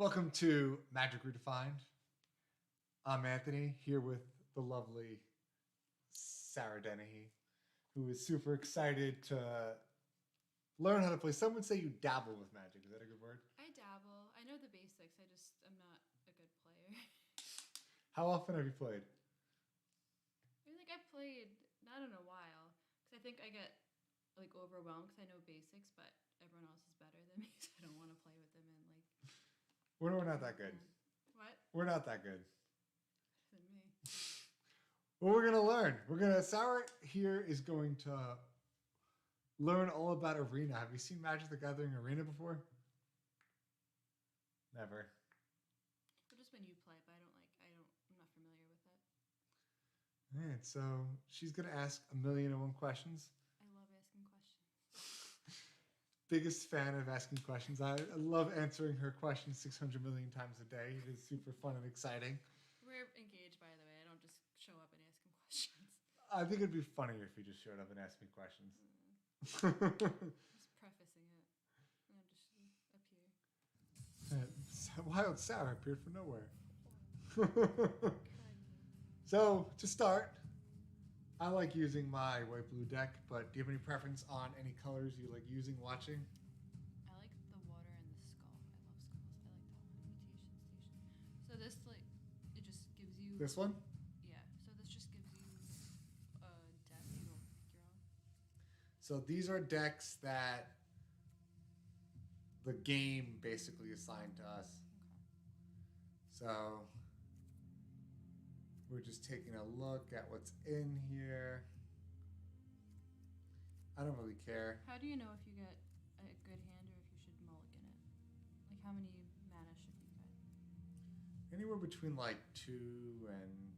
Welcome to Magic Redefined. I'm Anthony, here with the lovely Sarah Dennehy, who is super excited to learn how to play. Some would say you dabble with Magic. Is that a good word? I dabble. I know the basics. I'm not a good player. How often have you played? I've played not in a while because I think I get overwhelmed because I know basics, but everyone else is better than me, so I don't want to play with them and We're not that good. What? We're not that good. Than me. Well, we're gonna learn. Sarah here is going to learn all about Arena. Have you seen Magic the Gathering Arena before? Never. But just when you play, but I'm not familiar with it. All right, so she's gonna ask 1,000,001 questions. I love asking questions. Biggest fan of asking questions. I love answering her questions 600 million times a day. It is super fun and exciting. We're engaged, by the way. I don't just show up and ask him questions. I think it'd be funnier if you just showed up and asked me questions. Just prefacing it. And I'm just appear. Wild Sarah appeared from nowhere. So, to start, I like using my white blue deck, but do you have any preference on any colors you like using, watching? I like the water and the skull. I love skulls. I like that one. Mutation station. So this it just gives you. This one? Yeah. So this just gives you a deck. You don't pick your own. So these are decks that the game basically assigned to us. Okay. So we're just taking a look at what's in here. I don't really care. How do you know if you get a good hand or if you should mulligan it? Like how many mana should you get? Anywhere between like 2 and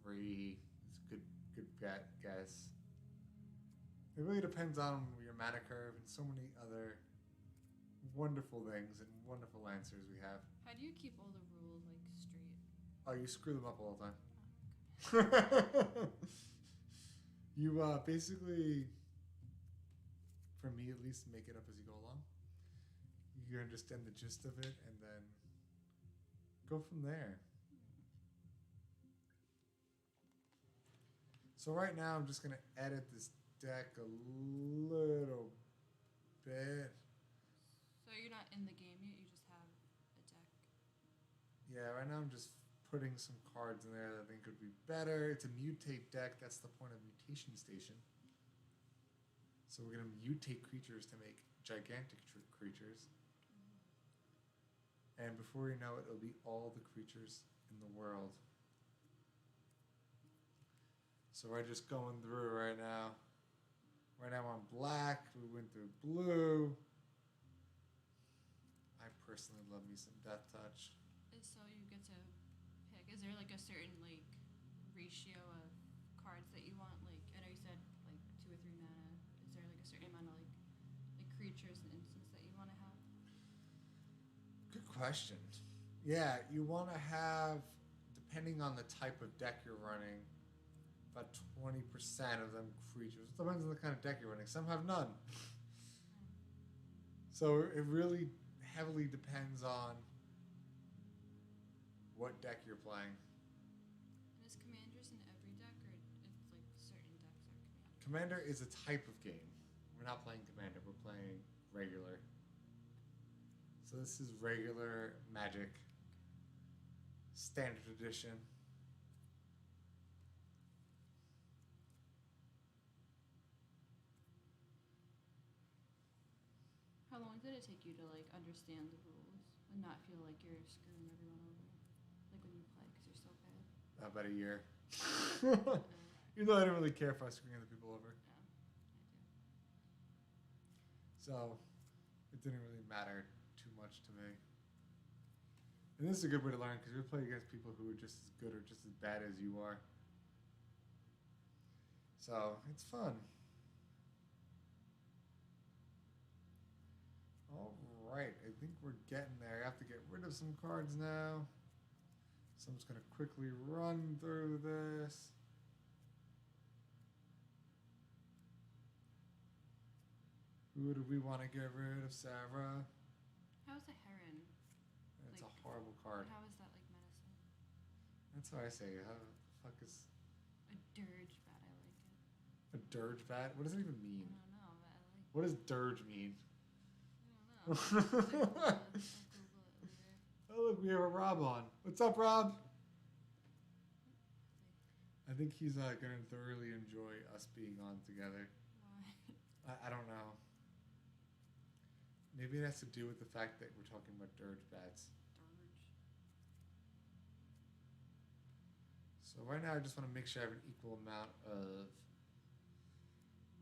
3 is a good guess. It really depends on your mana curve and so many other wonderful things and wonderful answers we have. How do you keep all the rules straight? Oh, you screw them up all the time. Oh, okay. You basically, for me at least, make it up as you go along. You understand the gist of it and then go from there. So right now I'm just going to edit this deck a little bit. So you're not in the game yet, you just have a deck. Yeah, right now I'm just putting some cards in there that I think could be better. It's a mutate deck. That's the point of Mutation Station. So we're going to mutate creatures to make gigantic creatures. And before you know it, it'll be all the creatures in the world. So we're just going through right now. Right now I'm black. We went through blue. I personally love me some Death Touch. So you get to pick. Is there a certain ratio of cards that you want? I know you said 2 or 3 mana. Is there a certain amount of creatures and instants that you want to have? Good question. Yeah, you want to have, depending on the type of deck you're running, about 20% of them creatures. It depends on the kind of deck you're running. Some have none. So it really heavily depends on what deck you're playing. And is Commanders in every deck, or it's certain decks are Commanders? Commander is a type of game. We're not playing Commander. We're playing regular. So this is regular Magic, Standard Edition. How long did it take you to understand the rules and not feel like you're screwing everyone over? When you play, because you're so bad. About a year. Even though I didn't really care if I was screwing other people over. Yeah, I do. So it didn't really matter too much to me. And this is a good way to learn because you're playing against people who are just as good or just as bad as you are. So it's fun. All right, I think we're getting there. I have to get rid of some cards now. So I'm just going to quickly run through this. Who do we want to get rid of, Sarah? How is a heron? It's a Like, horrible card. how is that like medicine? That's what I say. How the fuck is A dirge bat. I like it. a dirge bat? What does it even I mean? don't know, but I like. What does dirge mean? I don't know. I'll Google it later. Oh, look, we have a Rob on. What's up, Rob? I think he's gonna thoroughly enjoy us being on together. Why? I don't know. Maybe it has to do with the fact that we're talking about dirge bats. Dirge. So right now, I just want to make sure I have an equal amount of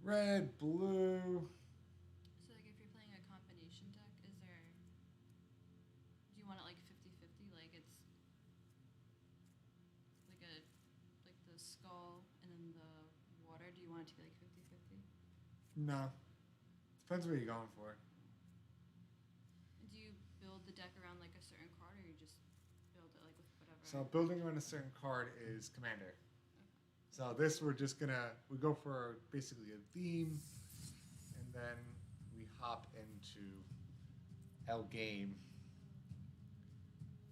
red, blue. So like if you're playing a combination deck, is there do you want it like 50-50? Like it's like a like the skull and then the water. Do you want it to be like 50-50? No. Depends what you're going for. Do you build the deck around like a certain card or you just build it like with whatever? So building on a certain card is commander. So this we go for basically a theme, and then we hop into El Game.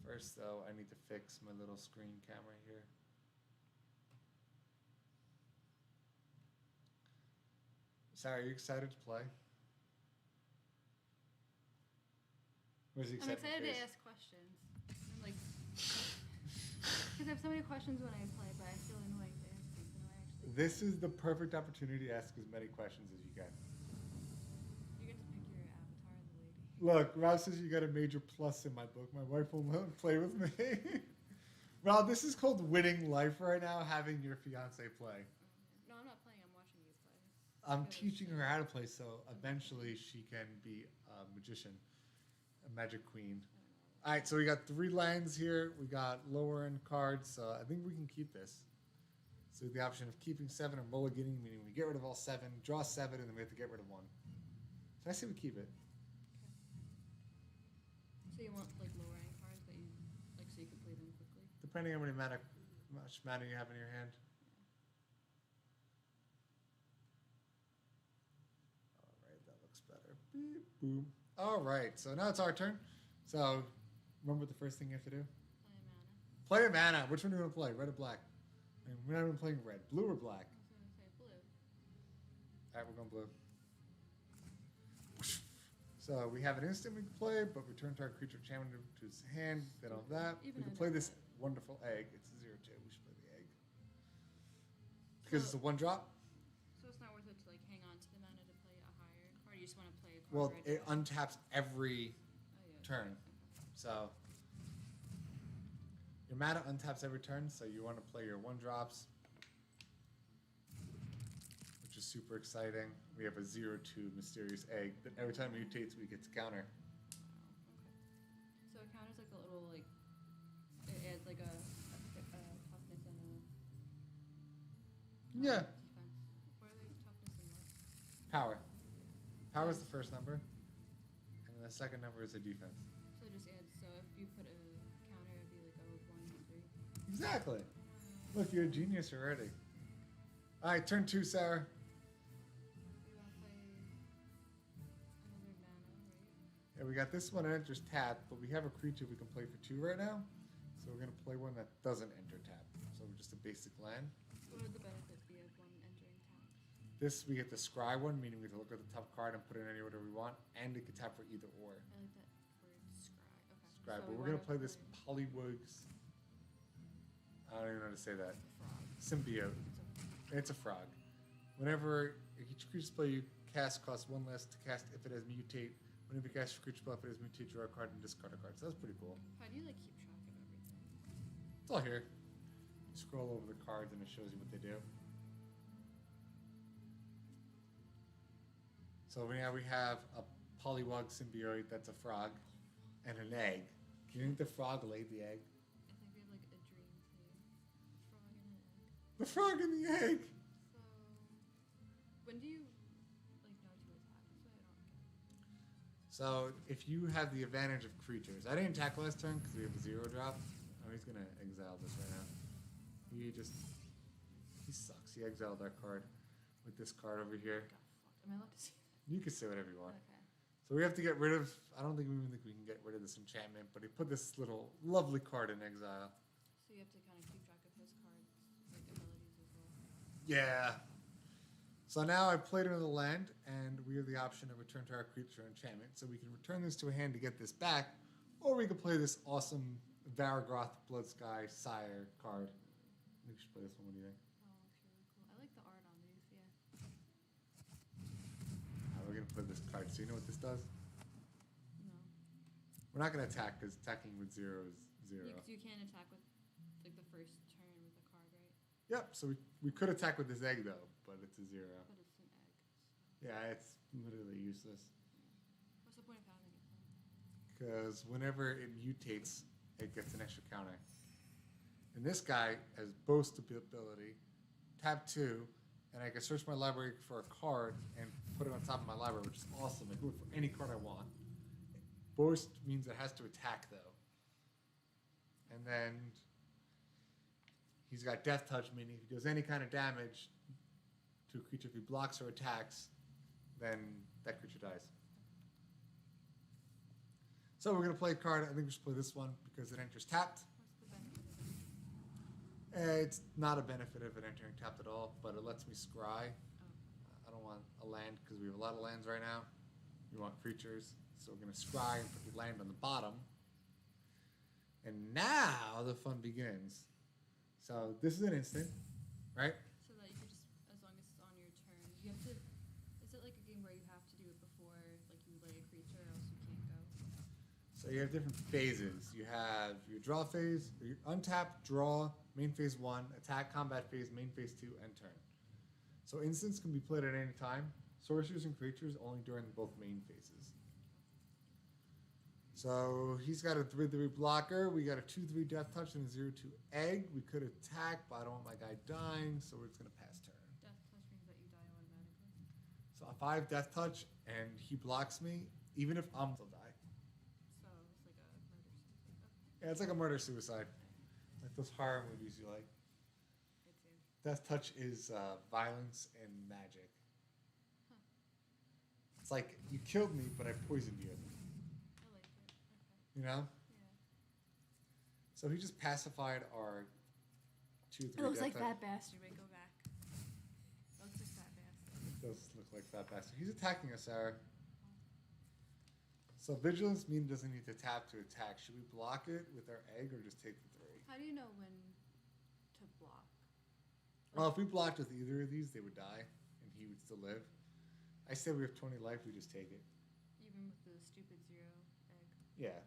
First though, I need to fix my little screen camera here. Sarah, are you excited to play? Where's the I'm excitement excited face? to ask questions. I'm like, because I have so many questions when I play, but I feel annoying to ask things when I actually. This is the perfect opportunity to ask as many questions as you can. You get to pick your avatar, the lady. Look, Rob says you got a major plus in my book. My wife won't let him play with me. Rob, this is called winning life right now, having your fiance play. No, I'm not playing. I'm watching you play. I'm Good. teaching her how to play, so eventually she can be a magician, a magic queen. All right, so we got 3 lands here. We got lower end cards, so I think we can keep this. So the option of keeping 7 or mulliganing, meaning we get rid of all 7, draw 7, and then we have to get rid of 1. So I say we keep it. So you want like lower end cards that you like so you can play them quickly. Depending on how much mana you have in your hand. All right, that looks better. Beep, boom. All right, so now it's our turn. So remember the first thing you have to do? Play Play a a mana. mana. Which one do you want to play? Red or black? And we're not even playing red. Blue or black? I was gonna say blue. All right, we're going blue. So we have an instant we can play, but return target creature channel to his hand. Then all that. Even We can I play know this that. wonderful egg. It's a 0/2. We should play the egg. Because it's a 1-drop. So it's not worth it to like hang on to the mana to play a higher card. You just want to play a card. Well, right it away? untaps every Oh, yeah. turn. So your mana untaps every turn, so you want to play your 1-drops, which is super exciting. We have a 0/2 mysterious egg that every time it mutates, we get to counter. Wow, okay. So it counters like a little like it adds like a toughness and a Yeah, defense. What are they toughness and what? power. Power is the first number, and then the second number is the defense. So it just adds. So if you put a counter, it'd be like a 1-3. Exactly. Look, you're a genius already. All right, turn 2, Sarah. You want to play another mana, right? Yeah, we got this one that enters tap, but we have a creature we can play for 2 right now. So we're gonna play one that doesn't enter tap. So we're just a basic land. What would the benefit be of one entering tap? This we get the scry one, meaning we can look at the top card and put in any order we want, and it can tap for either or. I like that word, scry. Okay. Scry, So but we we're gonna wanna play this Polywugs. I don't even know how to say that. frog. Symbiote. It's a frog. Whenever each creature spell you cast costs 1 less to cast if it has mutate. Whenever you cast a creature spell, if it has mutate, draw a card and discard a card. So that's pretty cool. How do you like keep track of everything? It's all here. You scroll over the cards and it shows you what they do. So now we have a Polywog symbiote that's a frog and an egg. Do you think the frog laid the egg? I think we have like a dream team. Frog and an egg. The frog and the egg! So when do you like know to attack? That's what I don't get. So if you have the advantage of creatures, I didn't attack last turn because we have a 0-drop. Oh, he's gonna exile this right now. He sucks. He exiled that card with this card over here. Got fucked. Am I allowed to see that? You can say whatever you want. Okay. So we have to get rid of. I don't think we even think we can get rid of this enchantment, but he put this little lovely card in exile. So you have to kind of keep track of his cards, like abilities as well. Yeah. So now I played another land, and we have the option to return to our creature enchantment. So we can return this to a hand to get this back, or we could play this awesome Varagroth Bloodsky Sire card. I think we should play this one. What do you think? Oh, looks really cool. I like the art on these. Yeah. We're gonna play this card. So you know what this does? No. We're not gonna attack because attacking with 0 is 0. You can't attack with like the first turn with the card, right? Yep. So we could attack with this egg though, but it's a 0. But it's an egg. So. Yeah, it's literally useless. What's the point of having it then? Because whenever it mutates, it gets an extra counter. And this guy has boast ability, tap 2, and I can search my library for a card and put it on top of my library, which is awesome. I can look for any card I want. Boast means it has to attack though. And then he's got Death Touch, meaning if he does any kind of damage to a creature, if he blocks or attacks, then that creature dies. So we're going to play a card. I think we should play this one because it enters tapped. What's the benefit of it? It's not a benefit of it entering tapped at all, but it lets me scry. Oh. I don't want a land because we have a lot of lands right now. We want creatures. So we're going to scry and put the land on the bottom. And now the fun begins. So this is an instant, right? So that you could just, as long as it's on your turn, you have to. Is it like a game where you have to do it before, like you lay a creature, or else you can't go? So you have different phases. You have your draw phase, your untap, draw, main phase 1, attack, combat phase, main phase 2, and turn. So instants can be played at any time. Sorcerers and creatures only during both main phases. So he's got a 3/3 blocker. We got a 2/3 Death Touch and a 0/2 egg. We could attack, but I don't want my guy dying, so we're just gonna pass turn. Death touch means that you die automatically. So if I have Death Touch and he blocks me, even if I'm still die. So it's like a murder suicide. Yeah, it's like a murder suicide, like those horror movies you like. I do. Death Touch is violence and magic. Huh. It's like you killed me, but I poisoned you. I like it. Okay. You know. Yeah. So he just pacified our 2/3. It looks Death like Touch. Fat Bastard. Wait, go back. It looks like Fat Bastard. It does look like Fat Bastard. He's attacking us, Sarah. So vigilance mean doesn't need to tap to attack. Should we block it with our egg or just take the 3? How do you know when to block? Well, if we blocked with either of these, they would die, and he would still live. I say we have 20 life, we just take it. Even with the stupid 0 egg. Yeah.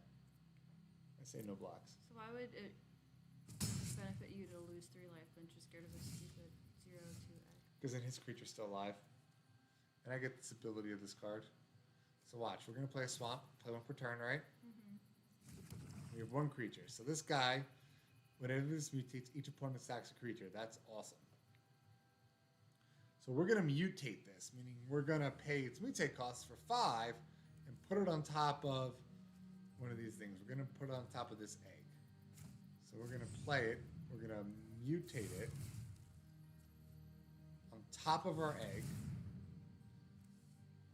I say no blocks. So why would it benefit you to lose 3 life than just get rid of a stupid 0/2 egg? Because then his creature's still alive. And I get this ability of this card. So watch, we're going to play a swamp, play 1 per turn, right? Mm-hmm. We have 1 creature. So this guy, whenever this mutates, each opponent sacks a creature. That's awesome. So we're going to mutate this, meaning we're going to pay its mutate costs for 5 and put it on top of one of these things. We're going to put it on top of this egg. So we're going to play it. We're going to mutate it on top of our egg.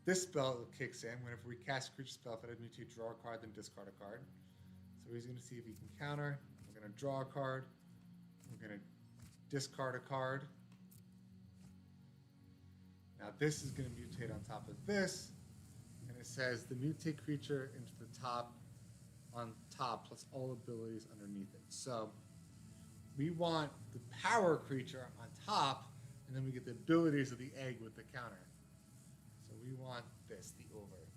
This spell kicks in whenever we cast a creature spell. If it had mutate, draw a card, then discard a card. So he's going to see if he can counter. We're going to draw a card. We're going to discard a card. Now this is going to mutate on top of this. And it says the mutate creature into the top on top plus all abilities underneath it. So we want the power creature on top, and then we get the abilities of the egg with the counter. So we want this, the over.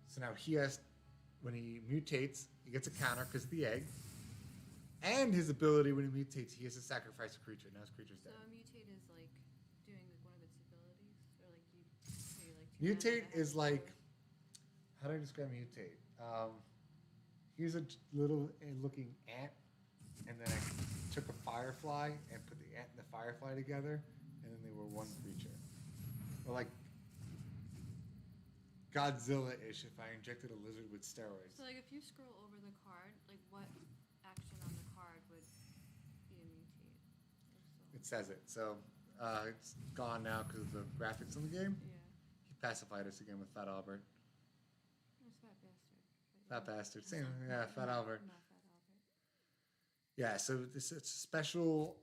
So now he has, when he mutates, he gets a counter because of the egg. And his ability when he mutates, he has to sacrifice a creature. Now his creature's So dead. mutate is like doing like one of its abilities, or like you say like. Mutate is like, how do I describe mutate? Here's a little looking ant, and then I took a firefly and put the ant and the firefly together, and then they were one creature. Or like Godzilla-ish if I injected a lizard with steroids. So like if you scroll over the card, like what action on the card would be a mutate? It says it. So It's gone now because of the graphics in the game. Yeah. He pacified us again with Fat Albert. It's Fat Bastard. Fat Bastard. It's Same. not- Yeah, not- Fat not- Albert. Not Fat Albert. Yeah, so it's a special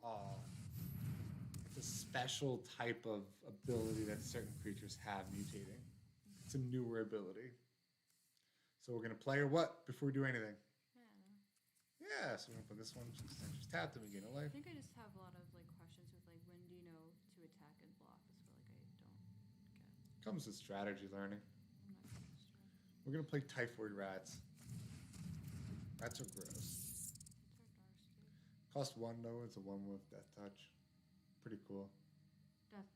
it's a special type of ability that certain creatures have mutating. It's a newer ability. So we're gonna play or what before we do anything? Yeah, I don't know. Yeah, so we're gonna put this one just tap them again. I Life. think I just have a lot of like questions with like when do you know to attack and block? That's what like I don't get. Comes with strategy learning. I'm not good at strategy. We're gonna play Typhoid Rats. Rats are gross. It's our dark state. Cost 1 though, it's a 1 with Death Touch. Pretty cool. That's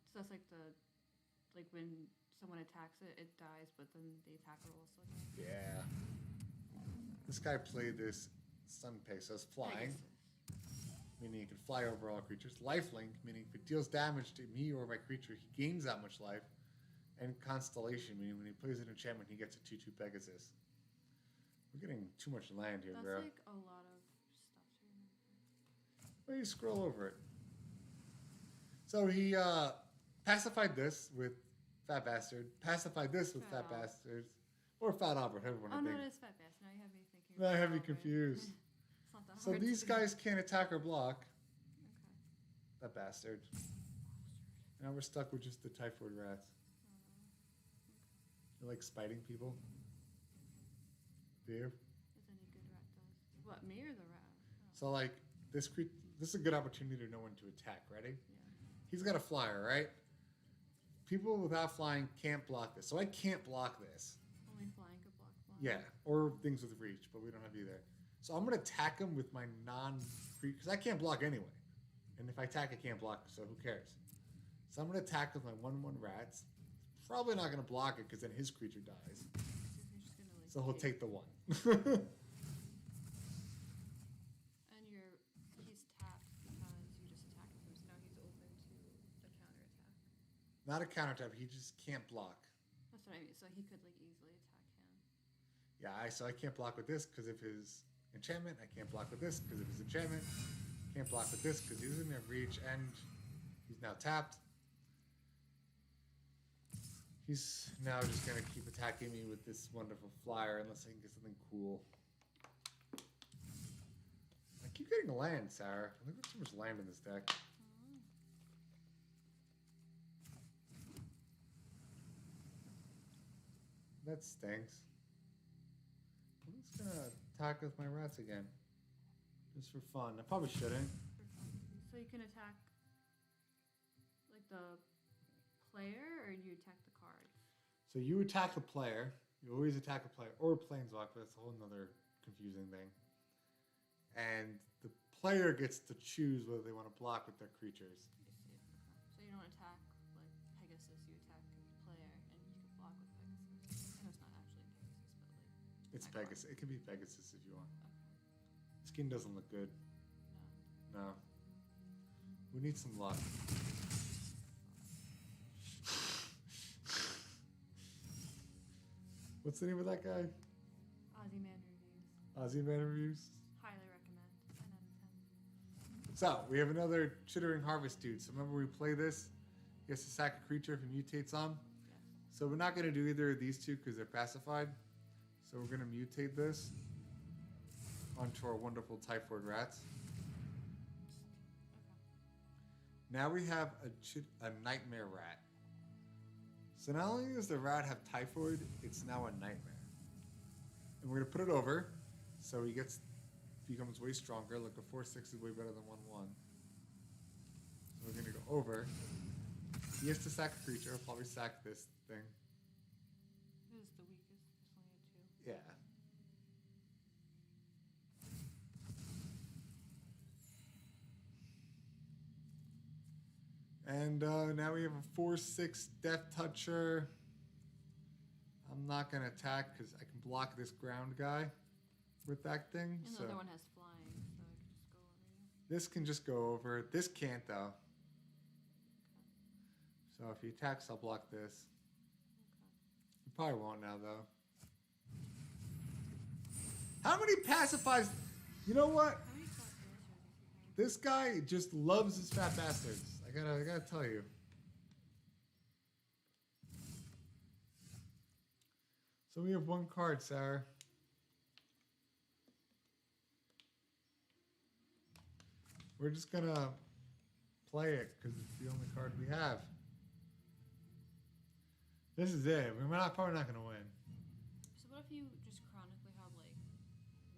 like when someone attacks it, it dies, but then the attacker will still die. Yeah. This guy played this Sun Pegasus flying, meaning he can fly over all creatures. Lifelink, meaning if it deals damage to me or my creature, he gains that much life. And Constellation, meaning when he plays an enchantment, he gets a 2/2 Pegasus. We're getting too much land here, That's bro. like a lot of stuff to remember. Why do you scroll over it? So he pacified this with Fat Bastard, pacified this with Fat Fat Albert. Bastards, or Fat Albert, however you want Oh to no, think. it is Fat Bastard. Now you have me thinking. Now I have Fat you Albert. confused. It's not that So hard to these do. guys can't attack or block. Okay. That bastard. Now we're stuck with just the Typhoid Rats. You like spiting people? Do you? Is any good rat does? What, me or the rat? Oh, So like this is a good opportunity to know when to attack. Ready? yeah. He's got a flyer, right? People without flying can't block this, so I can't block this. Only flying could block flying. Yeah, or things with reach, but we don't have either. So I'm gonna attack him with my because I can't block anyway, and if I attack, I can't block. So who cares? So I'm gonna attack with my 1/1 rats. Probably not gonna block it because then his creature dies. So he's just gonna like. So he'll take- take the 1. And he's tapped because you just attacked him, so now he's open to the counterattack. Not a counterattack. He just can't block. That's what I mean. So he could like easily attack him. Yeah, so I can't block with this because of his enchantment. I can't block with this because of his enchantment. Can't block with this because he doesn't have reach, and he's now tapped. He's now just gonna keep attacking me with this wonderful flyer unless I can get something cool. I keep getting land, Sarah. I think there's too much land in this deck. That stinks. I'm just gonna attack with my rats again. Just for fun. I probably shouldn't. So you can attack like the player, or you attack the card. So you attack the player. You always attack a player or a planeswalker. That's a whole nother confusing thing. And the player gets to choose whether they want to block with their creatures. I see it. Okay. So you don't attack like Pegasus. You attack the player, and you can block with Pegasus. I know it's not actually Pegasus, but like. It's Icon. Pegasus. It can be Pegasus if you want. Okay. Skin doesn't look good. No. No. We need some luck. What's the name of that guy? Aussie Man reviews. Aussie Man Reviews. Highly recommend. 10 out of 10. So, we have another Chittering Harvest dude. So remember we play this? He has to sack a creature if he mutates on. Yes. So we're not going to do either of these two because they're pacified. So we're going to mutate this onto our wonderful Typhoid Rats. Okay. Now we have a Nightmare Rat. So not only does the rat have typhoid, it's now a nightmare. And we're gonna put it over, so he becomes way stronger. Look, a 4/6 is way better than 1/1. So we're gonna go over. He has to sack a creature. I'll probably sack this thing. This is the weakest. It's only a 2. Yeah. And now we have a 4/6 Death Toucher. I'm not going to attack because I can block this ground guy with that thing. And So the other one has flying, so I could just go over you. this can just go over. This can't, though. So if he attacks, I'll block this. Okay. He probably won't now, though. How many pacifies? You know what? How many flat bastards have you had? This guy just loves his fat bastards. I I gotta tell you. So we have one card, Sarah. We're just gonna play it because it's the only card we have. This is it. We're not probably not gonna win. So what if you just chronically have like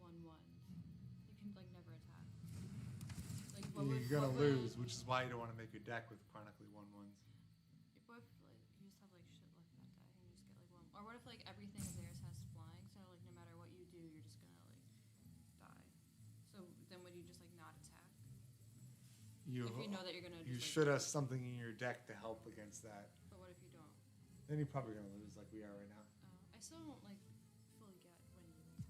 1/1? You can like never attack. Like You're gonna lose, which is why you don't want to make your deck with chronically 1/1s. What if like you just have like shit left that die and you just get like one? Or what if like everything of theirs has flying, so like no matter what you do, you're just gonna like die. So then would you just like not attack? You If you know that you're gonna. you Just, should have something in your deck to help against that. But what if you don't? Then you're probably gonna lose like we are right now. I still don't like fully get when you attack.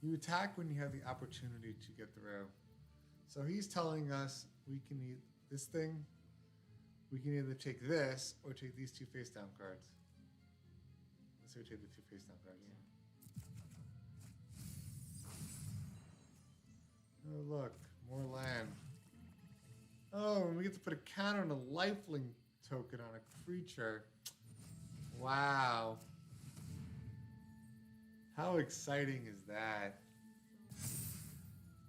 You attack when you have the opportunity to get through. So he's telling us we can eat this thing. We can either take this or take these two face down cards. Let's say we take the two face down cards. Oh look, more land. Oh, and we get to put a counter on a lifelink token on a creature. Wow. How exciting is that?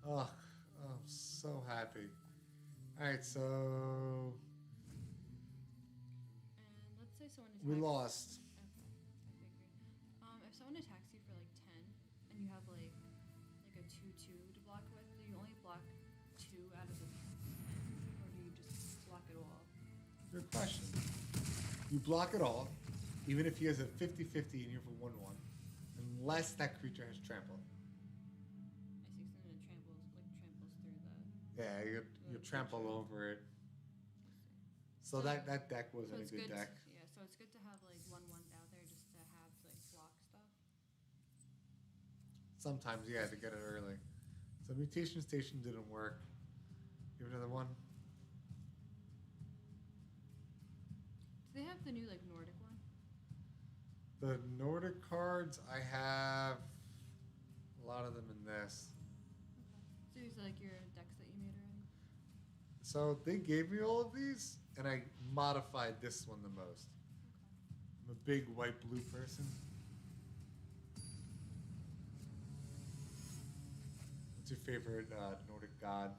Oh, I'm so happy. Alright, so And let's say someone attacks. we lost. Okay, if someone attacks you for like 10, and you have like a 2/2 to block with, do you only block 2 out of the 10, or do you just block it all? Good question. You block it all, even if he has a 50-50 and you have a 1/1, unless that creature has trample. I see, so then it tramples through the. Yeah, you trample over it. So So- that deck So wasn't a it's good good. deck. Yeah, so it's good to have like 1/1s out there just to have like block stuff. Sometimes, yeah, to get it early. So Mutation Station didn't work. Give it another one. Do they have the new like Nordic one? The Nordic cards, I have a lot of them in this. So these are like your decks that you made already. So they gave me all of these, and I modified this one the most. I'm a big white-blue person. What's your favorite Nordic god?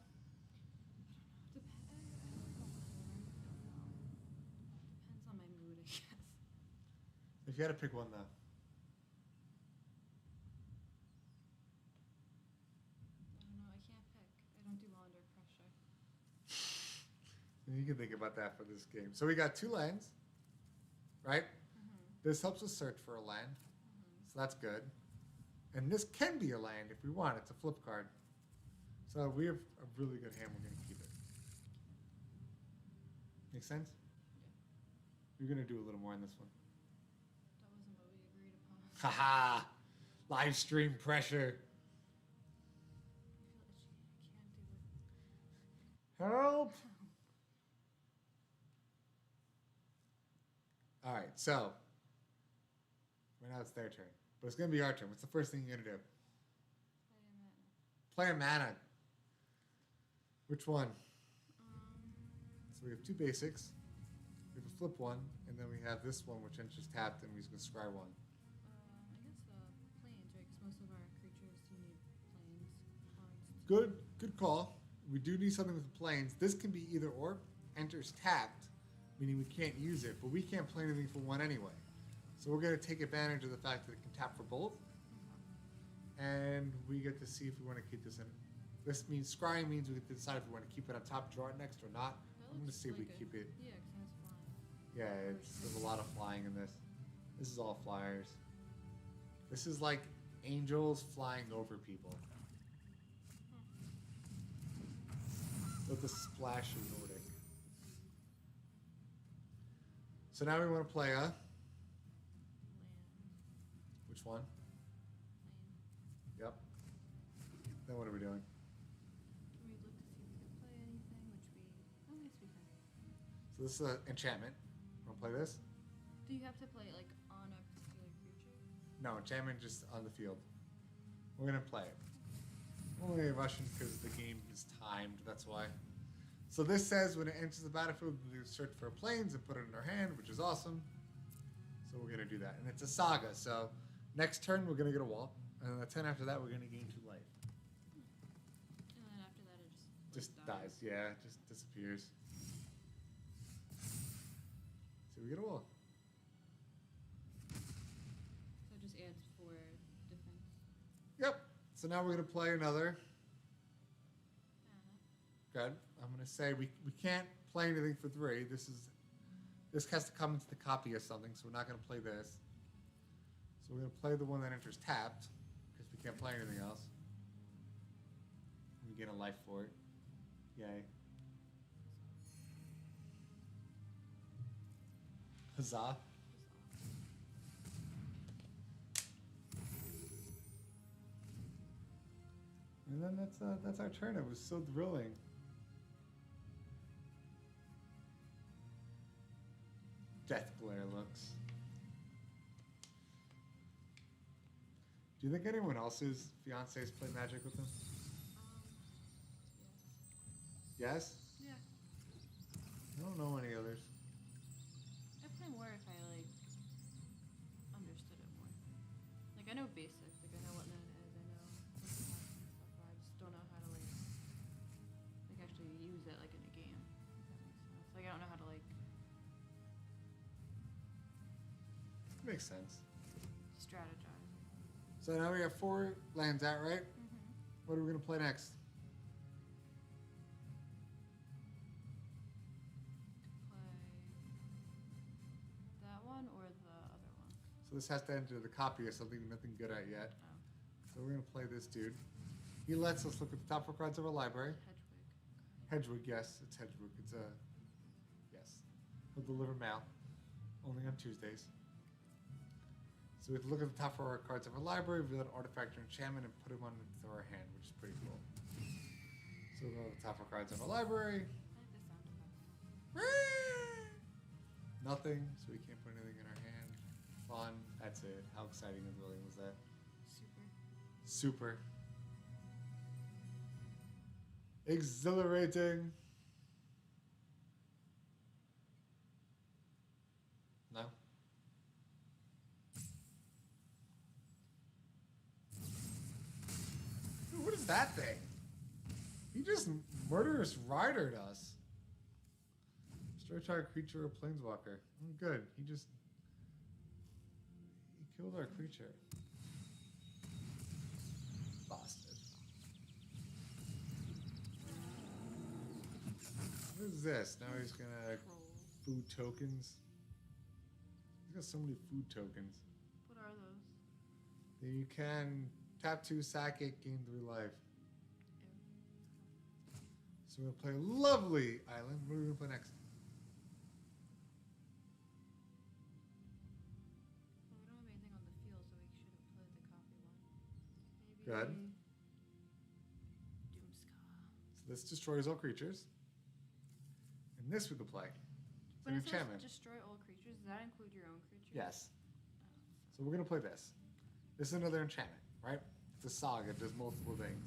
Depends on my mood, I guess. If you had to pick one, though. I don't know. I can't pick. I don't do well under pressure. You can think about that for this game. So we got 2 lands, right? This helps us search for a land, so that's good. And this can be a land if we want. It's a flip card. So we have a really good hand. We're going to keep it. Make sense? Yeah. You're going to do a little more in this one. That wasn't what we agreed upon. Haha! Live stream pressure. I feel itchy. I can't do it. Help! All right, so right now it's their turn, but it's going to be our turn. What's the first thing you're going to do? Play a mana. Play a mana. Which one? So we have 2 basics. We have a flip one, and then we have this one, which enters tapped, and we're just going to scry 1. I guess planes, right? Because most of our creatures you need planes cards. Good call. We do need something with the planes. This can be either or. Enters tapped, meaning we can't use it, but we can't play anything for 1 anyway. So we're going to take advantage of the fact that it can tap for both, and we get to see if we want to keep this in. This means scrying means we get to decide if we want to keep it on top, draw it next, or not. That I'm going to looks see if we like keep it. Yeah, because it has flying. Yeah, there's a lot of flying in this. This is all flyers. This is like angels flying over people. With a splash of Nordic. So now we want to play a. Land. Which one? Plane. Yep. Then what are we doing? Can we look to see if we can play anything? Which we. Oh, yes, we can. So this is an enchantment. Want to play this? Do you have to play it like on a particular creature? No, enchantment just on the field. We're gonna play it. Only Russian because the game is timed. That's why. So So this says when it enters the battlefield, we search for planes and put it in our hand, which is awesome. So we're gonna do that, and it's a saga. So next turn we're gonna get a wall, and then the turn after that we're gonna gain 2 life. And then after that, it Just dies. Yeah, just disappears. So we get a wall. So it just adds 4 defense. Yep. So now we're gonna play another. Good. I'm gonna say we can't play anything for 3. This has to come into the copy of something, so we're not gonna play this. So we're gonna play the one that enters tapped, because we can't play anything else. We get a life for it. Yay. Huzzah. And then that's our turn. It was so thrilling. Death glare looks. Do you think anyone else's fiancés play Magic with them? Yes? Yeah. I don't know any others. I'd play more if I like understood it more. Like I know basics, like I know what mana is, I know what the class and stuff, but I just don't know how to like actually use it like in a game. If that makes sense. Like I don't know how to like Makes sense. strategize. So now we have 4 lands out, right? Mm-hmm. What are we gonna play next? Play that one or the other one. So this has to enter the copy of something we're nothing good at yet. Oh, So we're gonna play this dude. He lets us look at the top 4 cards of our library. Hedwig. Hedwig, yes, it's Hedwig. It's a yes. He'll deliver mail. Only on Tuesdays. So we have to look at the top 4 cards of our library, reveal an artifact or enchantment, and put them onto our hand, which is pretty cool. So we'll go to the top 4 cards of our library. I like the sound effect. Nothing, so we can't put anything in our hand. Fun. That's it. How exciting and thrilling was that? Super. Super. Exhilarating. No? Dude, what is that thing? He just murderous ridered us. Destroy target creature or planeswalker. Oh, good. He killed our creature. Bastard. What is this? Now he's gonna Troll. food tokens. He's got so many food tokens. What are those? Then you can tap 2, sack it, gain 3 life. So we're gonna play Lovely Island. What are we gonna play next? Well, we don't have anything on the field, so we shouldn't play the copy one. Maybe. Good. Doomscar. So this destroys all creatures. And this we could play. It's But an it says enchantment. destroy all creatures. Does that include your own creatures? Yes. Oh, So we're gonna play this. This is another enchantment, right? It's a saga. It does multiple things.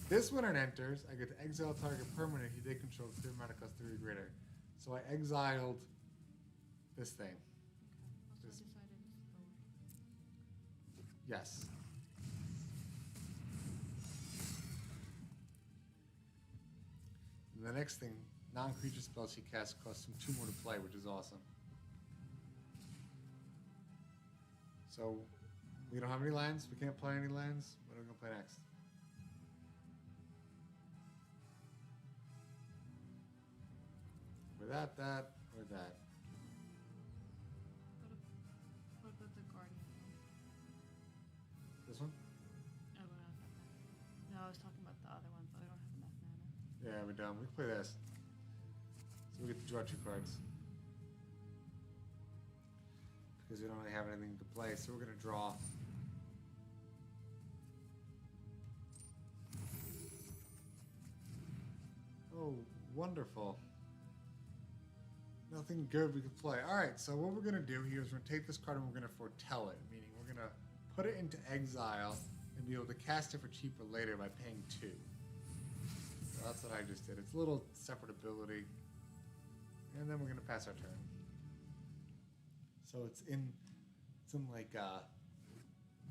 This when it enters, I get to exile target permanent he did control the mana cost 3 or greater. So I exiled this thing. Okay. Also, I This- decided it's lower. Yes. And the next thing, non-creature spells he casts cost him 2 more to play, which is awesome. So we don't have any lands. We can't play any lands. What are we gonna play next? Without that or that. What about the Guardian one? This one? Oh, we don't have enough mana. No, I was talking about the other one, but we don't have enough mana. Yeah, we're done. We can play this. So we get to draw 2 cards. Because we don't really have anything to play, so we're gonna draw. Oh, wonderful. Nothing good we could play. Alright, so what we're gonna do here is we're gonna take this card and we're gonna foretell it, meaning we're gonna put it into exile and be able to cast it for cheaper later by paying 2. that's what I just did. It's a little separate ability. And then we're gonna pass our turn. So it's in like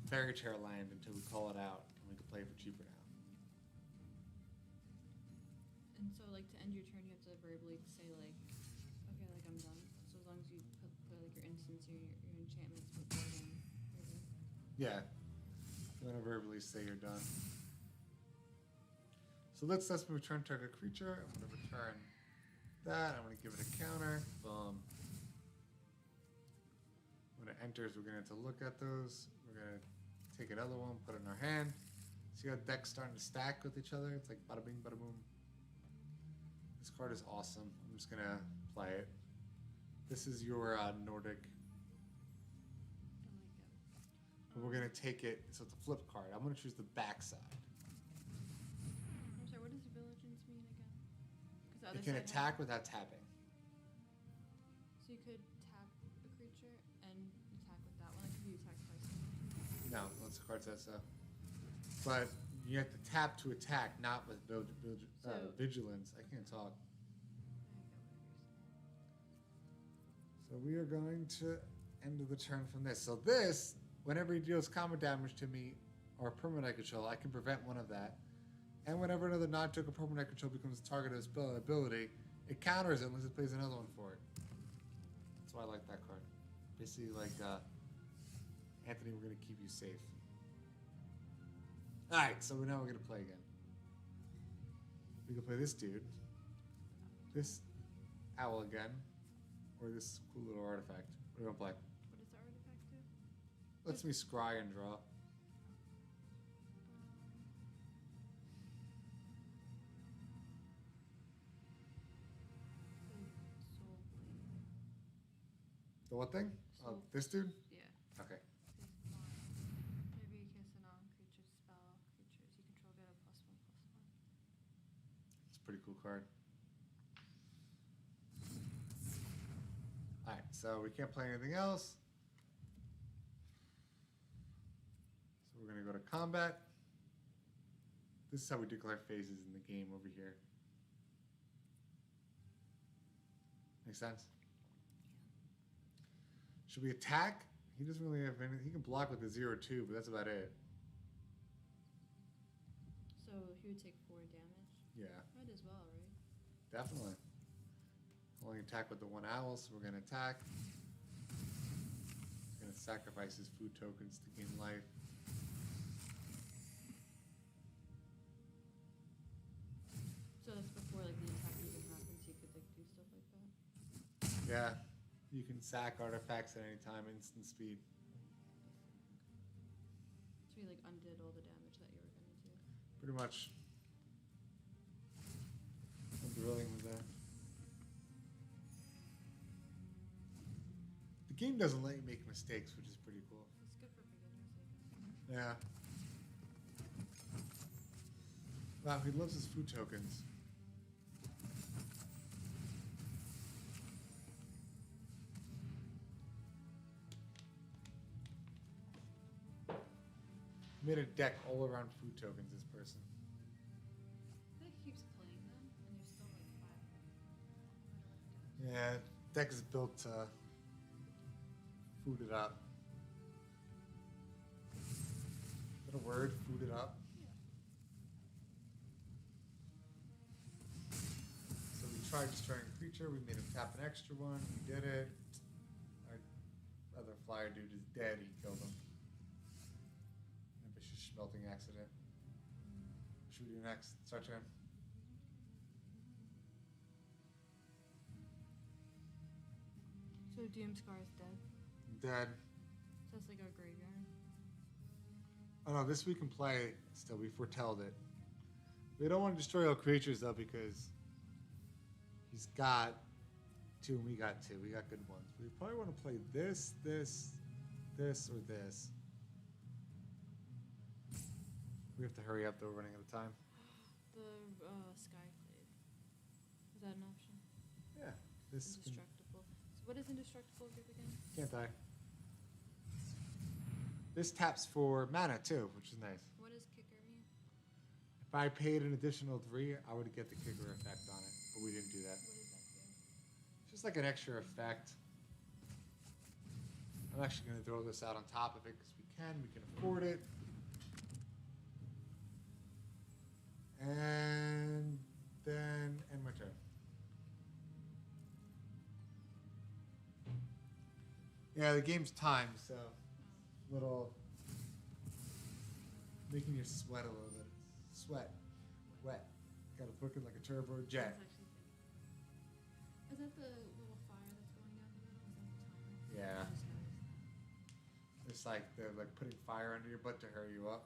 fairy tale land until we call it out, and we can play it for cheaper now. And so, like, to end your turn, you have to verbally say, like, okay, like, I'm done. So as long as you put like, your instants or your enchantments before then. Yeah. You want to verbally say you're done. So let's return target creature. I'm going to return that. I'm going to give it a counter. Boom. When it enters, we're going to have to look at those. We're going to take another one, put it in our hand. See how decks starting to stack with each other? It's like bada bing, bada boom. This card is awesome. I'm just going to play it. This is your Nordic. But we're going to take it, so it's a flip card. I'm going to choose the back side. I'm sorry, what does Villagins mean again? 'Cause the It other can side attack without tapping. So you could tap a creature and attack with that one. Like, if you attack twice. No, unless the card says so. But you have to tap to attack, not with vigilance. I can't talk. So we are going to end of the turn from this. So this, whenever he deals combat damage to me or permanent I control, I can prevent one of that. And whenever another non-token permanent I control becomes a target of a spell ability, it counters it unless it plays another one for it. That's why I like that card. Basically, like, Anthony, we're going to keep you safe. Alright, so now we're going to play again. We can play this dude, this owl again, or this cool little artifact. What do you want to play? What does the artifact do? Lets me scry and draw. Soul Blade. The what thing? Oh, Soul- this dude? Yeah. Okay. Maybe you cast a non-creature spell. Creatures you control get a +1/+1. It's a pretty cool card. Alright, so we can't play anything else. So we're going to go to combat. This is how we declare phases in the game over here. Make sense? Should we attack? He doesn't really have anything. He can block with the 0/2, but that's about it. So he would take 4 damage. Yeah, Might as well, right? definitely. Only attack with the 1 owl, so we're going to attack. He's going to sacrifice his food tokens to gain life. So that's before like the attack even happens. You could like do stuff like that. Yeah, you can sack artifacts at any time, instant speed. So you like undid all the damage that you were gonna do. Pretty much. I'm drilling with that. The game doesn't let you make mistakes, which is pretty cool. It's good for beginners, I guess. Yeah. Wow, he loves his food tokens. Made a deck all around food tokens, this person. I think he keeps playing them, and there's still like 5. Yeah, deck is built to food it up. Is that a word? Food it up? So we tried destroying a creature, we made him tap an extra one, he did it. Our other flyer dude is dead, he killed him. A vicious smelting accident. Shoot you next. Start turn. So Doomscar is dead. Dead. So that's like our graveyard. Oh no, this we can play still. We foretelled it. We don't want to destroy all creatures though because he's got 2 and we got 2. We got good ones. We probably want to play this, this, this, or this. We have to hurry up though, we're running out of time. The Skyclave. Is that an option? Yeah. This can, Indestructible. So what is indestructible give again? can't die. This taps for mana too, which is nice. What does kicker mean? If I paid an additional 3, I would get the kicker effect on it, but we didn't do that. What does that do? Just like an extra effect. I'm actually going to throw this out on top of it because we can afford it. And then end my turn. Yeah, the game's timed, so little making you sweat a little bit. Sweat, wet. Got to book it like a turbo jet. That's actually good. Is that the little fire that's going down the middle? Is that the timer? Yeah. I just noticed It's like they're like putting fire under your butt to hurry you up.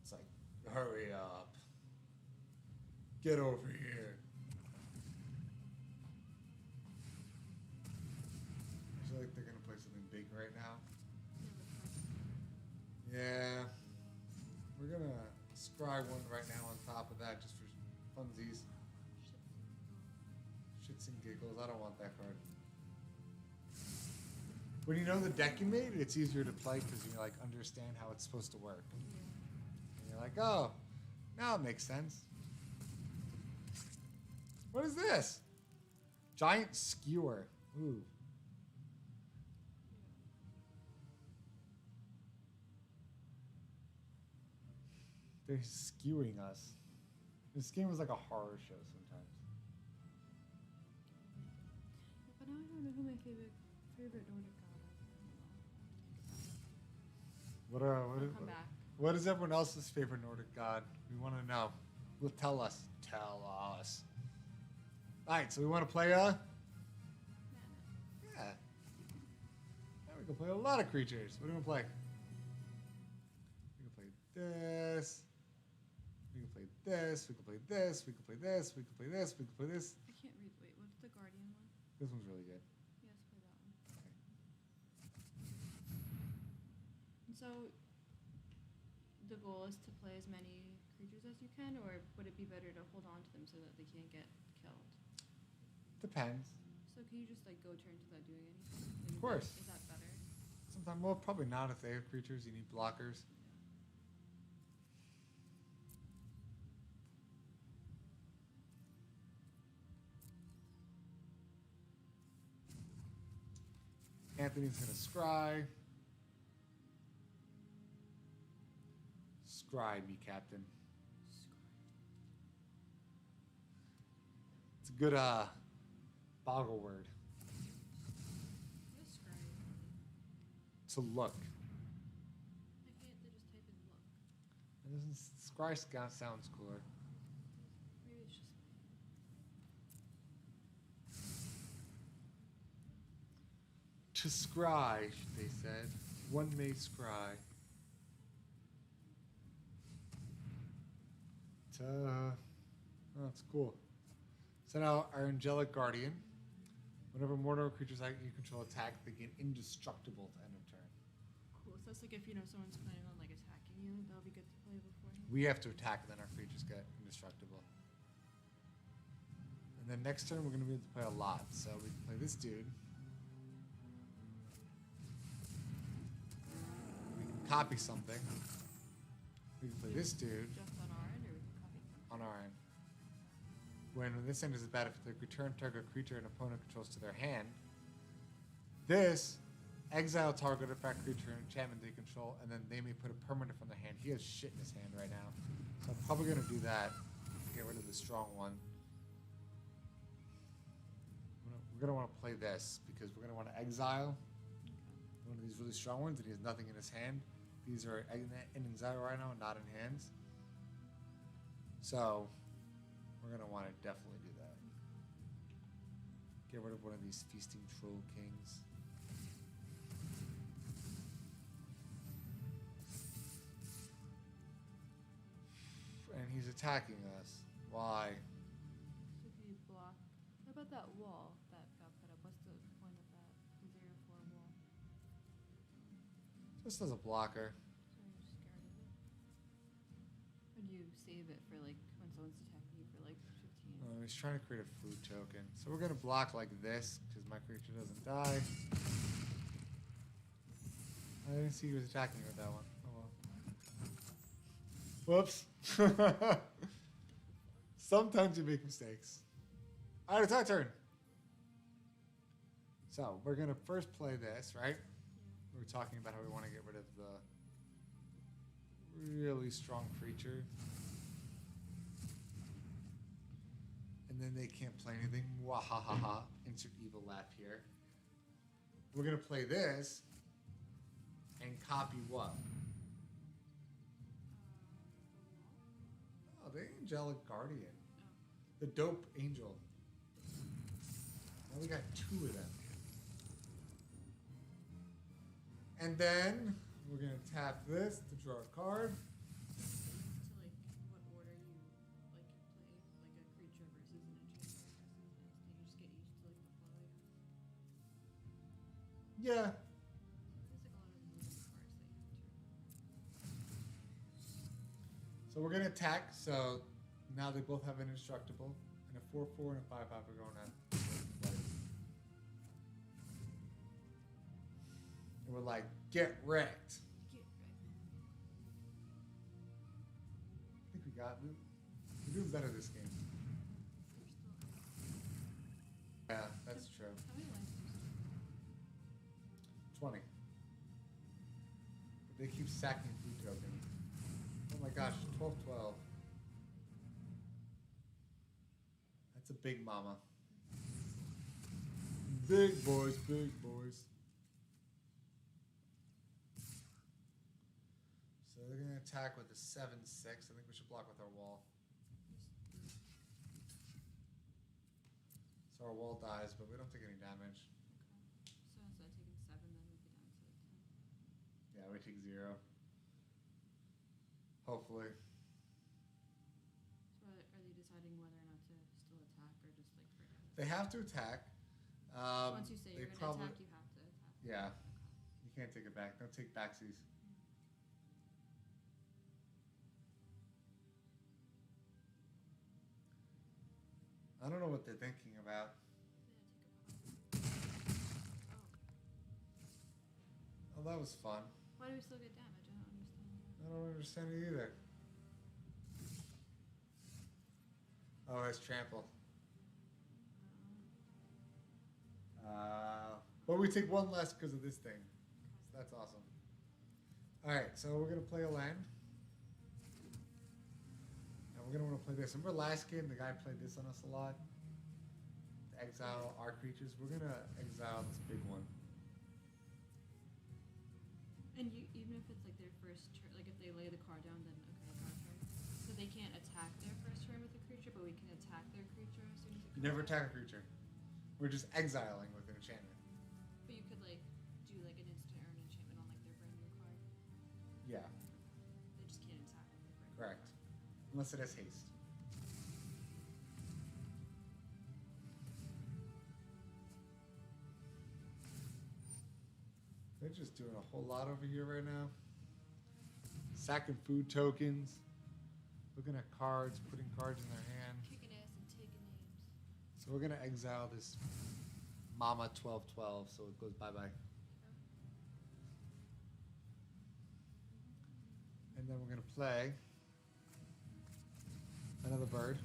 It's like, hurry up. Get over here. I feel like they're gonna play something big right now. that. Yeah. We're gonna scry one right now on top of that just for funsies. Shits and giggles. I don't want that card. When you know the deck you made, it's easier to play because you like understand how it's supposed to work. And you're like, oh, now it makes sense. What is this? Giant skewer. Ooh. They're skewing us. This game was like a horror show sometimes. But now I don't know who my favorite Nordic god is. What Come back. what is everyone else's favorite Nordic god? We want to know. Well, tell us. Tell us. All right, so we want to play Mana. yeah. Yeah, we can play a lot of creatures. What do we want to play? We can play this. We can play this. We can play this. We can play this. We can play this. We can play this. I can't read. Wait, what's the Guardian one? This one's really good. Yes, play that one. And so, the goal is to play as many creatures as you can, or would it be better to hold on to them so that they can't get killed? Depends. So can you just like go turns without doing anything? Like, Of course. Is that better? Sometimes, well, probably not if they have creatures. You need blockers. Anthony's gonna scry. Scry me, Captain. It's a good boggle word. What is scrying? To look. I can't. They just type in look. It doesn't scry sounds cooler. Maybe it's just. To scry, they said. One may scry. Oh, that's cool. So now our Angelic Guardian. Whenever mortal creatures that you control attack, they gain indestructible to end of turn. Cool. So that's like if someone's planning on like attacking you, that'll be good to play beforehand. We have to attack, then our creatures get indestructible. And then next turn, we're going to be able to play a lot. So we can play this dude. We can copy something. We can play this dude Just on our end, or we can copy. on our end. When this enters the battlefield, return target creature an opponent controls to their hand. This, exile target effect creature and enchantment they control, and then they may put a permanent from their hand. He has shit in his hand right now. So I'm probably going to do that. Get rid of the strong one. We're going to want to play this because we're going to want to exile one of these really strong ones, and he has nothing in his hand. These are in exile right now, not in hands. So we're going to want to definitely do that. Get rid of one of these feasting troll kings. And he's attacking us. Why? So if you block, how about that wall that got put up? What's the point of that? The 0-4 wall. Just as a blocker. So you're just scared of it. Or do you save it for like when someone's attacking you for like 15? He's trying to create a food token. So we're going to block like this because my creature doesn't die. I didn't see he was attacking with that one. Oh well. Whoops. Sometimes you make mistakes. Alright, it's our turn. So, we're going to first play this, right? We were talking about how we want to get rid of the really strong creature. And then they can't play anything. Wahahaha. Insert evil laugh here. We're going to play this and copy what? Oh, the Angelic Guardian. The Dope Angel. Now we got 2 of them. And then we're going to tap this to draw a card. So, like, what order you, like, play, like, a creature versus an enchanter versus an instant? You just get used to, like, the flow, I guess. Yeah. There's, like, a lot of moving parts that you have to... So we're going to attack. So now they both have an indestructible. And a 4/4 and a 5/5 are going on. And we're like, get wrecked. Get I think we got it. We're doing better this game. Yeah, that's true. How many lines do you still 20. But they keep sacking food tokens. Oh my gosh, 12/12. That's a big mama. Big boys, big boys. So they're gonna attack with a 7/6. I think we should block with our wall. So our wall dies, but we don't take any damage. Okay. So instead of taking 7, then we'd be down to 10. Yeah, we take 0. Hopefully. So are they deciding whether or not to still attack or just, like, forget it? They have to attack. Once you say they you're going to attack, you have to attack. Yeah. Okay. You can't take it back. Don't take backsies. I don't know what they're thinking about. Yeah, take a pause. Oh, that was fun. Why do we still get damage? I don't understand. I don't understand it either. Oh, it's trample. But we take 1 less because of this thing. So that's awesome. Alright, so we're going to play a land. And we're going to want to play this. Remember last game, the guy played this on us a lot? To exile our creatures. We're going to exile this big one. And you, even if it's like their first turn, like if they lay the card down, then okay, it's our turn. So they can't attack their first turn with a creature, but we can attack their creature as soon as it You never attack a creature. We're just exiling with an enchantment. But you could like do like an instant or an enchantment on like their brand new card. Yeah, They just can't attack with their brand correct. Unless it has haste. They're just doing a whole lot over here right now. Sacking food tokens. Looking at cards, putting cards in their hand. new. Kicking ass and taking names. So we're gonna exile this Mama 12/12, so it goes bye-bye. And then we're gonna play another bird.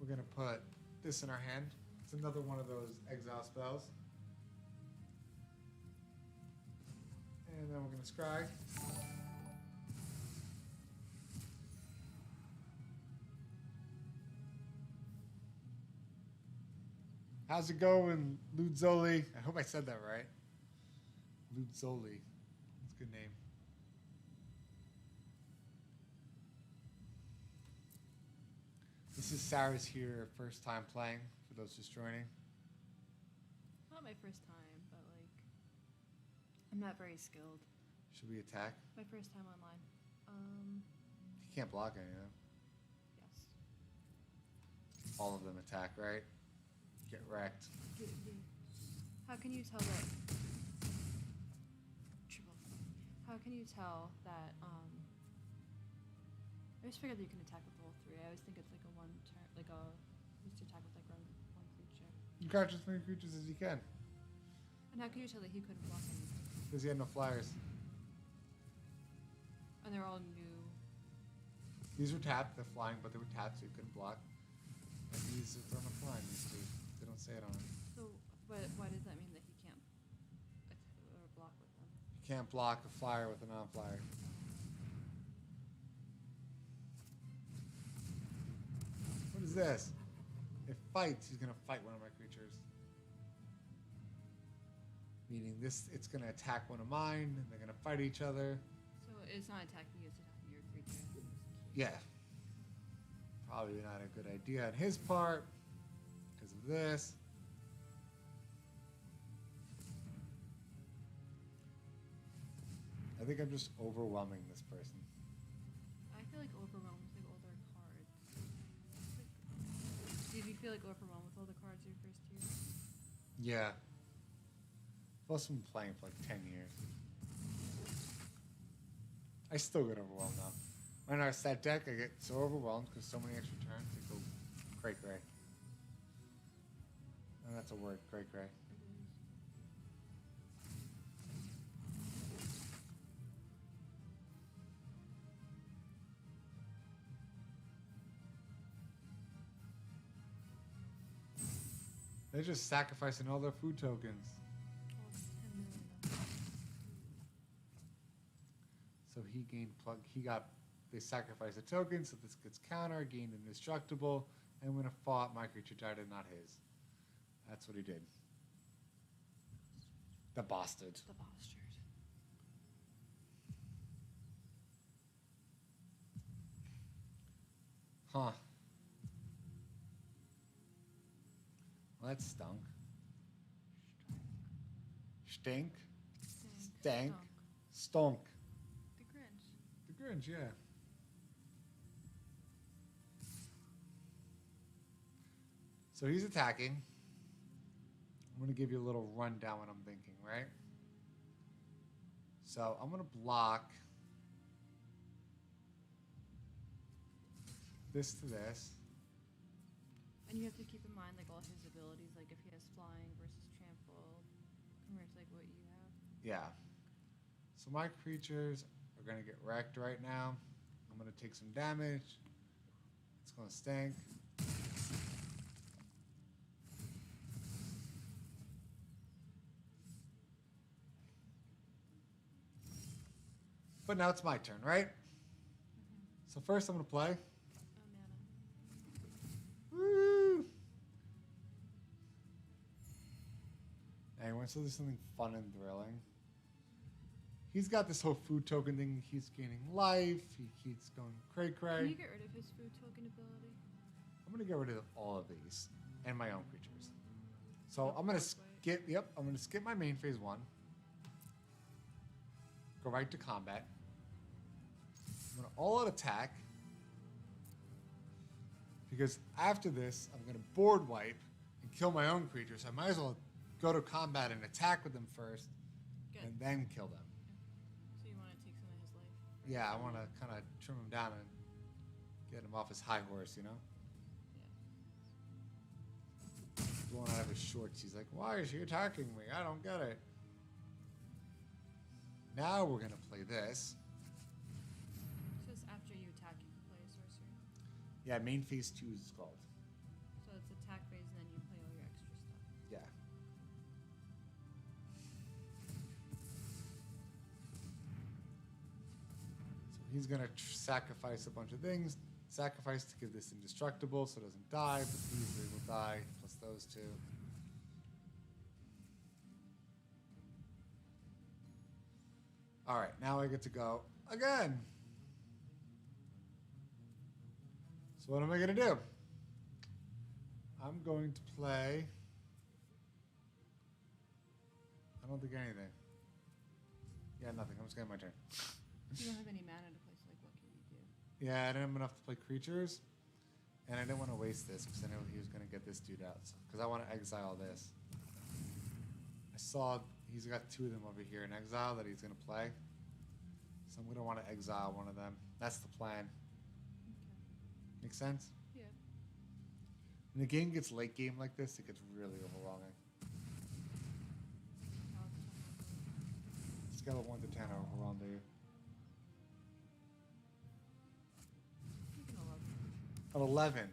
We're gonna put this in our hand. It's another one of those exile spells. And then we're gonna scry. How's it going, Ludzoli? I hope I said that right. Ludzoli. That's a good name. This is Sarah's here, first time playing, for those just joining. Not my first time, but like I'm not very skilled. Should we attack? My first time online. He can't block any of them. Yes. All of them attack, right? Get wrecked. How can you tell that? Triple. How can you tell that? I always figured that you can attack with all 3. I always think it's like a one turn, like a used to attack with like one creature. You catch as many creatures as you can. I And how can you tell that he couldn't block anything? Because he had no flyers. And they're all new. These were tapped. They're flying, but they were tapped, so you couldn't block. And these are not flying. These two. They don't say it on it. So, but why does that mean that he can't or block with them? You can't block a flyer with a non-flyer. What is this? It fights. He's gonna fight one of my creatures. Meaning this, it's gonna attack one of mine, and they're gonna fight each other. So it's not attacking you, it's attacking your creature. Yeah. Probably not a good idea on his part because of this. I think I'm just overwhelming this person. I feel like overwhelmed with like all their cards. Did you feel like overwhelmed with all the cards your first year? Yeah. Plus, I've been playing for like 10 years. I still get overwhelmed now. When I set deck, I get so overwhelmed because so many extra turns. I go cray. And that's a word, cray. They're just sacrificing all their food tokens. All 10 million of them. So he gained plug. They sacrificed a token, so this gets counter, gained indestructible, and when it fought, my creature died and not his. That's what he did. The bastard. The bastard. Huh. Well, that stunk. Stink. Stank. Stunk. The Grinch. The Grinch, yeah. So he's attacking. I'm going to give you a little rundown what I'm thinking, right? So I'm going to block this to this. And you have to keep in mind like all his abilities, like if he has flying versus trample compared to like what you have. Yeah. So my creatures are going to get wrecked right now. I'm going to take some damage. It's going to stink. But now it's my turn, right? So first I'm going to play. Oh, mana. Woo! Anyway, so there's something fun and thrilling. He's got this whole food token thing. He's gaining life. He keeps going cray. Can you get rid of his food token ability? I'm going to get rid of all of these and my own creatures. So I'm going to skip, I'm going to skip my main phase 1. Go right to combat. I'm going to all-out attack. Because after this, I'm going to board wipe and kill my own creatures. So I might as well go to combat and attack with them first. Good. And then kill them. So you want to take some of his life? Yeah, I want to kind of trim him down and get him off his high horse, you know? Yeah. Blowing out of his shorts. He's like, why is he attacking me? I don't get it. Now we're going to play this. So it's after you attack, you can play a sorcery. Yeah, main phase 2 is called. So it's attack phase, and then you play all your extra stuff. Yeah. So he's going to sacrifice a bunch of things. Sacrifice to give this indestructible so it doesn't die, but these three will die, plus those two. All right, now I get to go again. So what am I going to do? I'm going to play... I don't think anything. Yeah, nothing. I'm just getting my turn. You don't have any mana to play, so like, what can you do? Yeah, I didn't have enough to play creatures, and I didn't want to waste this because I knew he was going to get this dude out. Because I want to exile this. I saw he's got 2 of them over here in exile that he's going to play. So I'm going to want to exile one of them. That's the plan. Okay. Make sense? Yeah. When the game gets late game like this, it gets really overwhelming. scale of 1 to 10, how overwhelmed are you? Like an 11. An 11. 11.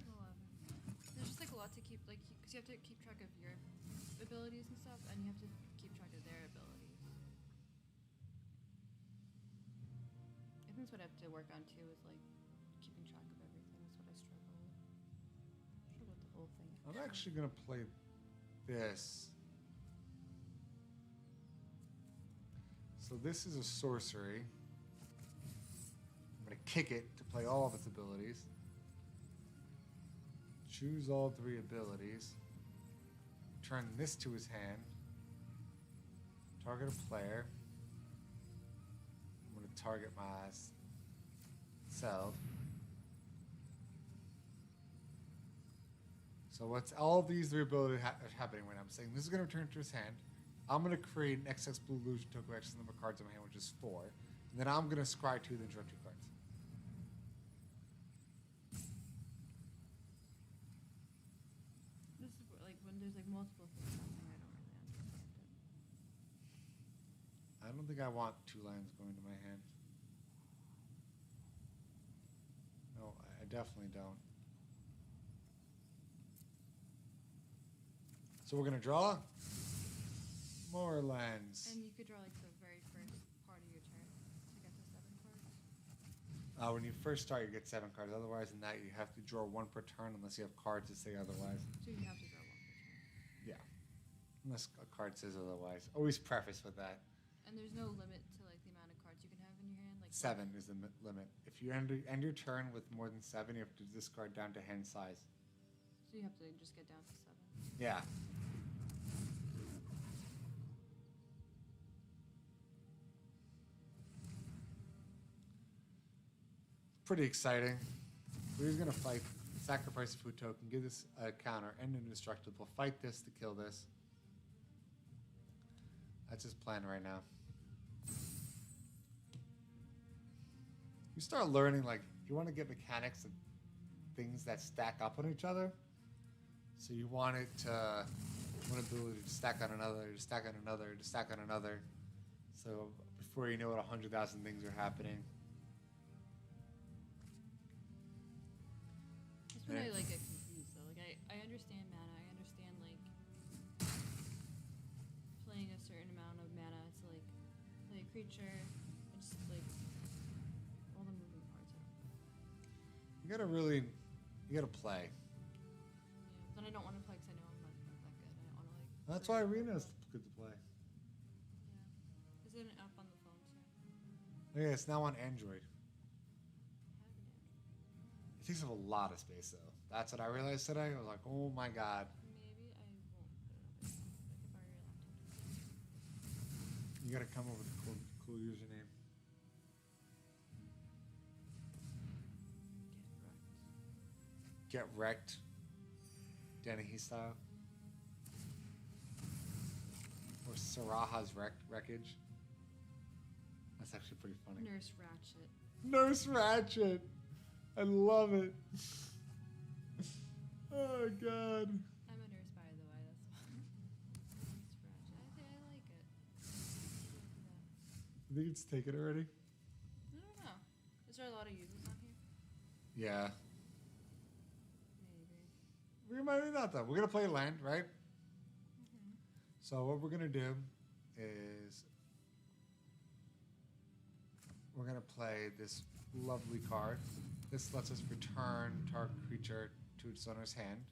There's just like a lot to keep, like, because you have to keep track of your abilities and stuff, and you have to keep track of their abilities. I think that's what I have to work on too, is like keeping track of everything. That's what I struggle with. Struggle with the whole thing. I'm actually going to play this. So this is a sorcery. I'm going to kick it to play all of its abilities. Choose all 3 abilities. Turn this to his hand. Target a player. I'm going to target myself. So what's all these 3 abilities happening right now? I'm saying this is going to return to his hand. I'm going to create an XX Blue Illusion token, which is the number of cards in my hand, which is 4. And then I'm going to scry 2, then draw 2 cards. This is like when there's like multiple things happening, I don't really understand it. I don't think I want 2 lands going to my hand. No, I definitely don't. So we're going to draw more lands. And you could draw like the very first part of your turn to get to 7 cards. When you first start, you get 7 cards. Otherwise than that, you have to draw 1 per turn unless you have cards that say otherwise. So you have to draw 1 per turn. Yeah. Unless a card says otherwise. Always preface with that. And there's no limit to like the amount of cards you can have in your hand. Like 7 is the limit. If you end your turn with more than 7, you have to discard down to hand size. So you have to just get down to 7. Yeah. Pretty exciting. We're gonna fight, sacrifice a food token, give this a counter, and indestructible. Fight this to kill this. That's his plan right now. You start learning, like, you want to get mechanics of things that stack up on each other. So you want it to, one ability to stack on another, to stack on another, to stack on another. So before you know it, 100,000 things are happening. That's when I like get confused though. Like I understand mana. I understand like playing a certain amount of mana to like play a creature. I just like all the moving parts. You gotta play. Yeah, but then I don't want to play because I know I'm not that good. I don't want to like. That's why Arena's good to play. Yeah. Is it an app on the phone too? Yeah, it's now on Android. I have an Android. It takes up a lot of space though. That's what I realized today. I was like, oh my god. Maybe I won't put it on my phone. Like if I your laptop. You gotta come up with a cool username. Get wrecked. Dennehy style. Or Saraha's wreckage. That's actually pretty funny. Nurse Ratchet. Nurse Ratchet. I love it. Oh god. I'm a nurse, by the way. That's why. Nurse Ratchet. I like it. I think it's taken already. I don't know. Is there a lot of users on here? Yeah. Maybe. We might not though. We're gonna play land, right? So what we're gonna do is we're gonna play this lovely card. This lets us return target creature to its owner's hand.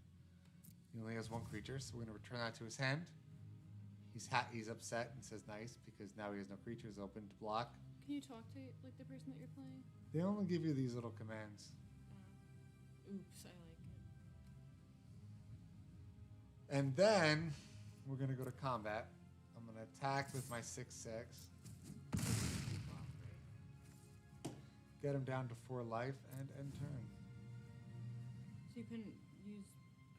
He only has 1 creature, so we're gonna return that to his hand. He's upset and says nice because now he has no creatures open to block. Can you talk to like the person that you're playing? They only give you these little commands. Oops, I like it. And then we're gonna go to combat. I'm gonna attack with my 6/6. Get him down to 4 life and end turn. So you couldn't use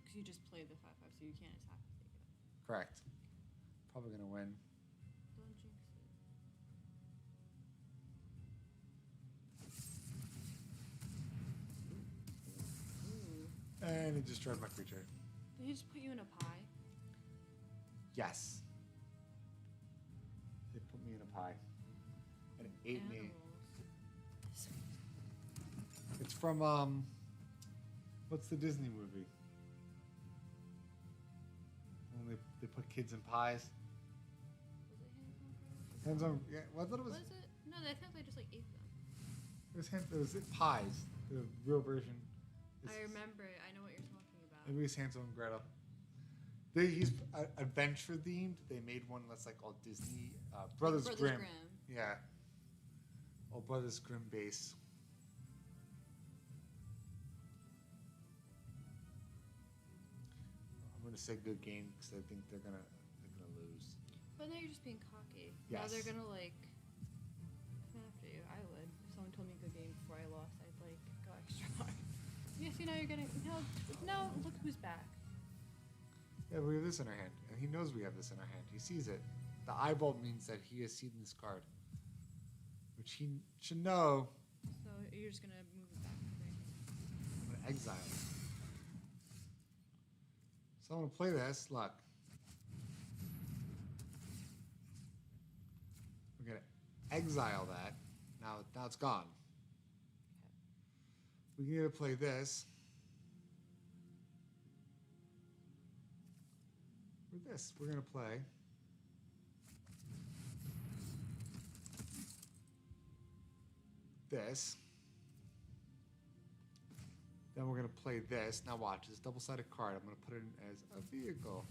because you just played the 5/5, so you can't attack with it. Correct. Probably gonna win. Don't jinx it. Ooh. And he destroyed my creature. Did he just put you in a pie? Yes. They put me in a pie. ate me. Animals. It's from what's the Disney movie? When they put kids in pies. Was it Hands on. Yeah, well, I thought it was. Was it? No, I thought they just like ate them. It was pies. The real version. I remember it. I know what you're talking about. Maybe it's Hansel and Gretel. He's adventure themed. They made one that's like all Disney. Brothers Grimm. Yeah. All Brothers Grimm base. I'm gonna say good game because I think they're gonna lose. But now you're just being cocky. Yes. Now they're gonna like come after you. I would. If someone told me good game before I lost, I'd like go extra hard. Yes, you know you're getting no. Look who's back. Yeah, we have this in our hand, and he knows we have this in our hand. He sees it. The eyeball means that he has seen this card, which he should know. So you're just gonna move it back. I'm gonna exile it. So I'm gonna play this. Look. We're gonna exile that. Now it's gone. We can either play this or this. We're gonna play this. Then we're gonna play this. Now watch, this double-sided card. I'm gonna put it in as a vehicle.